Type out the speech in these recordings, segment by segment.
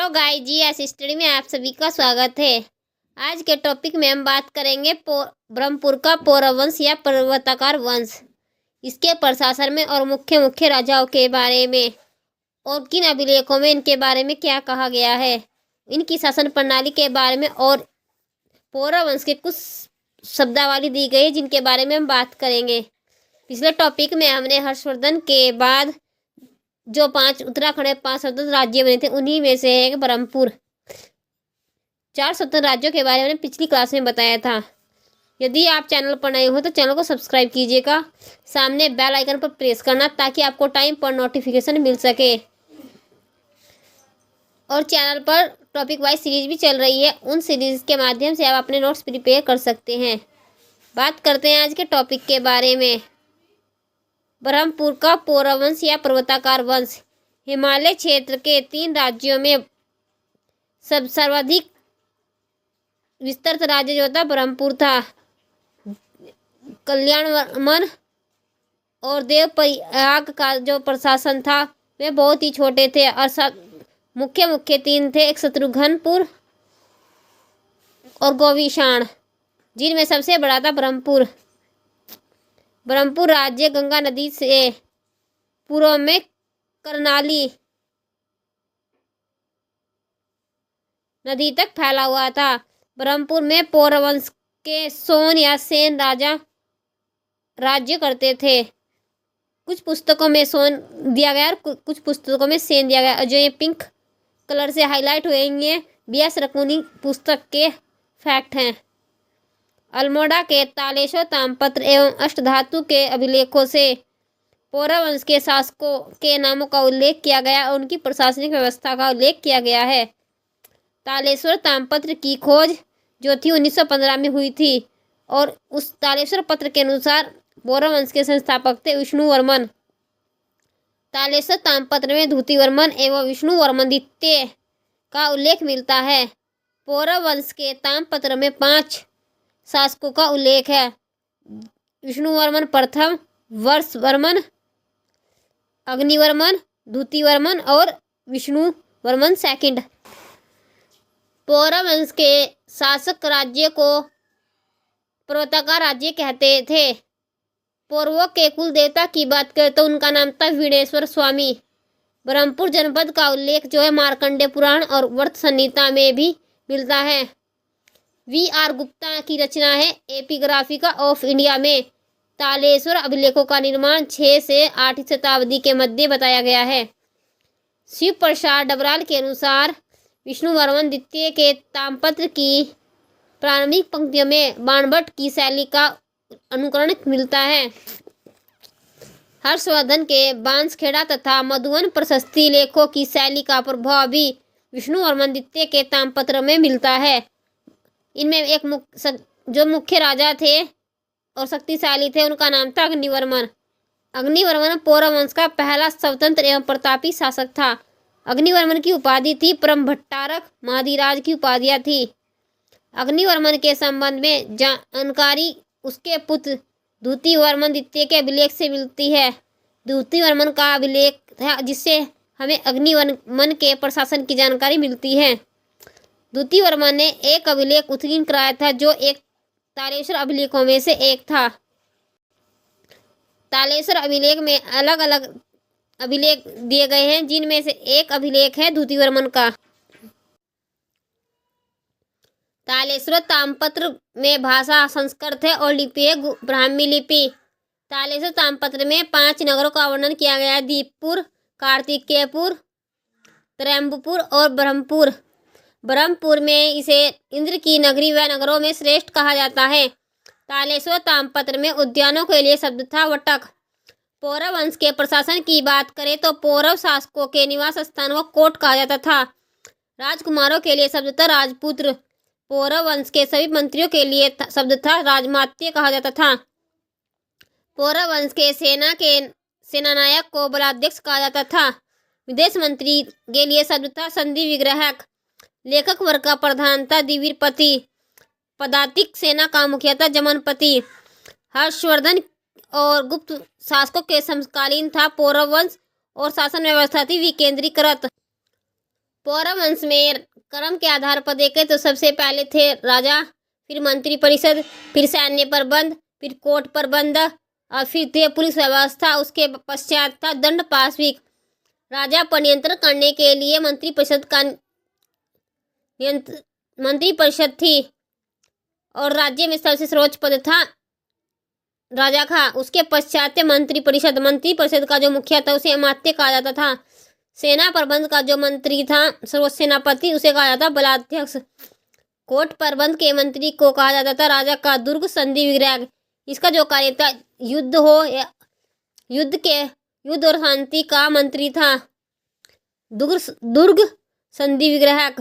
Hello guys जी, S study में आप सभी का स्वागत है। आज के टॉपिक में हम बात करेंगे ब्रह्मपुर का पौरव वंश या पर्वताकार वंश, इसके प्रशासन में और मुख्य राजाओं के बारे में और किन अभिलेखों में इनके बारे में क्या कहा गया है, इनकी शासन प्रणाली के बारे में और पौरव वंश के कुछ शब्दावली दी गई है जिनके बारे में हम बात करेंगे। पिछले टॉपिक में हमने हर्षवर्धन के बाद जो 5 उत्तराखंड में 5 स्वतंत्र राज्य बने थे उन्हीं में से है ब्रह्मपुर। 4 स्वतंत्र राज्यों के बारे में पिछली क्लास में बताया था। यदि आप चैनल पर नए हो तो चैनल को सब्सक्राइब कीजिएगा, सामने बेल आइकन पर प्रेस करना ताकि आपको टाइम पर नोटिफिकेशन मिल सके। और चैनल पर टॉपिक वाइज सीरीज भी चल रही है, उन सीरीज के माध्यम से आप अपने नोट्स प्रिपेयर कर सकते हैं। बात करते हैं आज के टॉपिक के बारे में। ब्रह्मपुर का पौरव वंश या पर्वताकार वंश हिमालय क्षेत्र के 3 राज्यों में सर्वाधिक विस्तृत राज्य जो था ब्रह्मपुर था। कल्याणवर्मन और देवप्रयाग का जो प्रशासन था वे बहुत ही छोटे थे और मुख्य 3 थे, एक शत्रुघ्नपुर और गोविषाण, जिनमें सबसे बड़ा था ब्रह्मपुर। ब्रह्मपुर राज्य गंगा नदी से पूर्व में करनाली नदी तक फैला हुआ था। ब्रह्मपुर में पौरव वंश के सोन या सेन राजा राज्य करते थे। कुछ पुस्तकों में सोन दिया गया और कुछ पुस्तकों में सेन दिया गया। जो ये पिंक कलर से हाईलाइट हुए हैं BS रकुनी पुस्तक के फैक्ट हैं। अल्मोड़ा के तालेश्वर ताम्रपत्र एवं अष्टधातु के अभिलेखों से पौरव वंश के शासकों के नामों का उल्लेख किया गया और उनकी प्रशासनिक व्यवस्था का उल्लेख किया गया है। तालेश्वर ताम्रपत्र की खोज जो थी 1915 में हुई थी और उस तालेश्वर पत्र के अनुसार पौरव वंश के संस्थापक थे विष्णुवर्मन। तालेश्वर ताम्रपत्र में धूतिवर्मन एवं विष्णुवर्मन द्वितीय का उल्लेख मिलता है। पौरव वंश के ताम्रपत्र में 5 शासकों का उल्लेख है: विष्णुवर्मन प्रथम, वर्षवर्मन, अग्निवर्मन, धूतिवर्मन और विष्णुवर्मन सेकंड। पौरव वंश के शासक राज्य को पर्वताकार राज्य कहते थे। पौरवों के कुल देवता की बात करें तो उनका नाम था वीणेश्वर स्वामी। ब्रह्मपुर जनपद का उल्लेख जो है मार्कंडेय पुराण और वर्त संहिता में भी मिलता है। VR गुप्ता की रचना है एपिग्राफिका ऑफ इंडिया में तालेश्वर अभिलेखों का निर्माण 6 से 8वीं शताब्दी के मध्य बताया गया है। शिव प्रसाद डबराल के अनुसार विष्णुवर्मन द्वितीय के ताम्रपत्र की प्रारंभिक पंक्तियों में बाणभट्ट की शैली का अनुकरण मिलता है। हर्षवर्धन के बांसखेड़ा तथा मधुवन प्रशस्ति लेखों की शैली का प्रभाव भी विष्णुवर्मन द्वितीय के ताम्रपत्र में मिलता है। इनमें एक जो मुख्य राजा थे और शक्तिशाली थे उनका नाम था अग्निवर्मन। अग्निवर्मन पौरव वंश का पहला स्वतंत्र एवं प्रतापी शासक था। अग्निवर्मन की उपाधि थी ब्रह्मभट्टारक, महाधिराज की उपाधियां थी। अग्निवर्मन के संबंध में जानकारी उसके पुत्र धूतिवर्मन द्वितीय के अभिलेख से मिलती है। धूतिवर्मन का अभिलेख था जिससे हमें अग्निवर्मन के प्रशासन की जानकारी मिलती है। धूतिवर्मन ने एक अभिलेख उत्कीर्ण कराया था जो एक तालेश्वर अभिलेखों में से एक था। तालेश्वर अभिलेख में अलग अलग अभिलेख दिए गए हैं जिनमें से एक अभिलेख है धूतिवर्मन का। तालेश्वर ताम्रपत्र में भाषा संस्कृत है और लिपि है ब्राह्मी लिपि। तालेश्वर ताम्रपत्र में 5 नगरों का वर्णन किया गया है: दीपपुर, कार्तिकेयपुर, त्रयंबपुर और ब्रह्मपुर। ब्रह्मपुर में इसे इंद्र की नगरी व नगरों में श्रेष्ठ कहा जाता है। तालेश्वर ताम्रपत्र में उद्यानों के लिए शब्द था वटक। पौरव वंश के प्रशासन की बात करें तो पौरव शासकों के निवास स्थान को कोट कहा जाता था। राजकुमारों के लिए शब्द था राजपुत्र। पौरव वंश के सभी मंत्रियों के लिए शब्द था राजमात्य कहा जाता था। पौरव वंश के सेनानायक को बलाध्यक्ष कहा जाता था। विदेश मंत्री के लिए शब्द था संधि विग्रहक। लेखक वर्ग का प्रधान था द्विवीरपति। पदातिक सेना का मुखिया था जमनपति। हर्षवर्धन और गुप्त शासकों के समकालीन था पौरव वंश और शासन व्यवस्था थी विकेंद्रीकृत। पौरव वंश में क्रम के आधार पर देखें तो सबसे पहले थे राजा, फिर मंत्री परिषद, फिर सैन्य प्रबंध, फिर कोर्ट प्रबंध और फिर थे पुलिस व्यवस्था। उसके पश्चात था दंड पाशविक। राजा पर नियंत्रण करने के लिए मंत्री परिषद थी और राज्य में सबसे सर्वोच्च पद था राजा का। उसके पश्चात मंत्री परिषद। मंत्री परिषद का जो मुखिया था उसे अमात्य कहा जाता था। सेना प्रबंध का जो मंत्री था सर्वोच्च सेनापति, उसे कहा जाता बलाध्यक्ष। कोर्ट प्रबंध के मंत्री को कहा जाता था राजा का दुर्ग संधि विग्रह। इसका जो कार्य था युद्ध हो या युद्ध और शांति का मंत्री था दुर्ग संधि विग्रहक।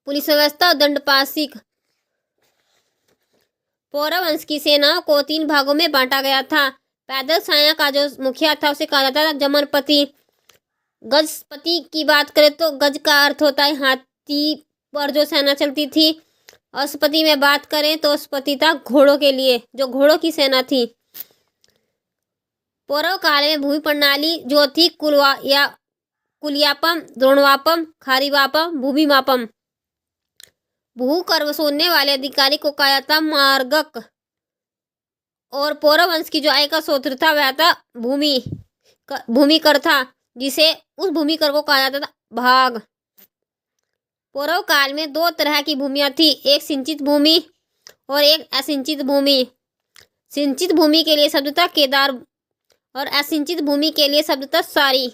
पुलिस व्यवस्था और दंड पाशिक। पौरव वंश की सेनाओं को 3 भागों में बांटा गया था। पैदल सेना का जो मुखिया था उसे कहा जाता था जमनपति। गजपति की बात करें तो गज का अर्थ होता है हाथी पर जो सेना चलती थी। अश्वपति में बात करें तो अश्वपति था घोड़ों के लिए, जो घोड़ों की सेना थी। पौरव काल में भूमि प्रणाली जो थी कुलियापम, द्रोणवापम, खारीवापम, भूमिमापम। भू कर वसूलने वाले अधिकारी को कहा जाता मार्गक। और पौरव वंश की जो आय का स्रोत था वह था भूमि कर था, जिसे उस भूमि कर को कहा जाता था भाग। पौरव काल में 2 तरह की भूमियां थी, एक सिंचित भूमि और एक असिंचित भूमि। सिंचित भूमि के लिए शब्द था केदार और असिंचित भूमि के लिए शब्द था सारी।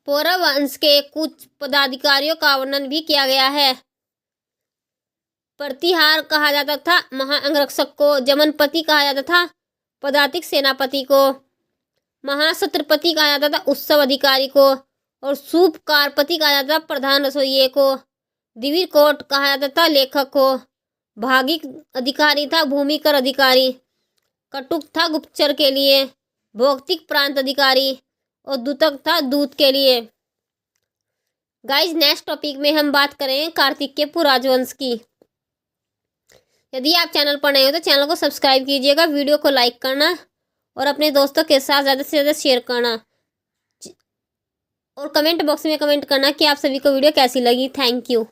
पौरव वंश के कुछ पदाधिकारियों का वर्णन भी किया गया है। प्रतिहार कहा जाता था महाअंगरक्षक को। जमनपति कहा जाता था पदातिक सेनापति को। महासत्रपति कहा जाता था उत्सव अधिकारी को और सूपकारपति कहा जाता था प्रधान रसोइये को। दिवीर कोट कहा जाता था लेखक को। भागिक अधिकारी था भूमिकर अधिकारी। कटुक था गुप्तचर के लिए। भौतिक प्रांत अधिकारी और दूतक था दूत के लिए। गाइज नेक्स्ट टॉपिक में हम बात करेंगे कार्तिकेय राजवंश की। यदि आप चैनल पर नए हो तो चैनल को सब्सक्राइब कीजिएगा, वीडियो को लाइक करना और अपने दोस्तों के साथ ज़्यादा से ज़्यादा शेयर करना और कमेंट बॉक्स में कमेंट करना कि आप सभी को वीडियो कैसी लगी। Thank you.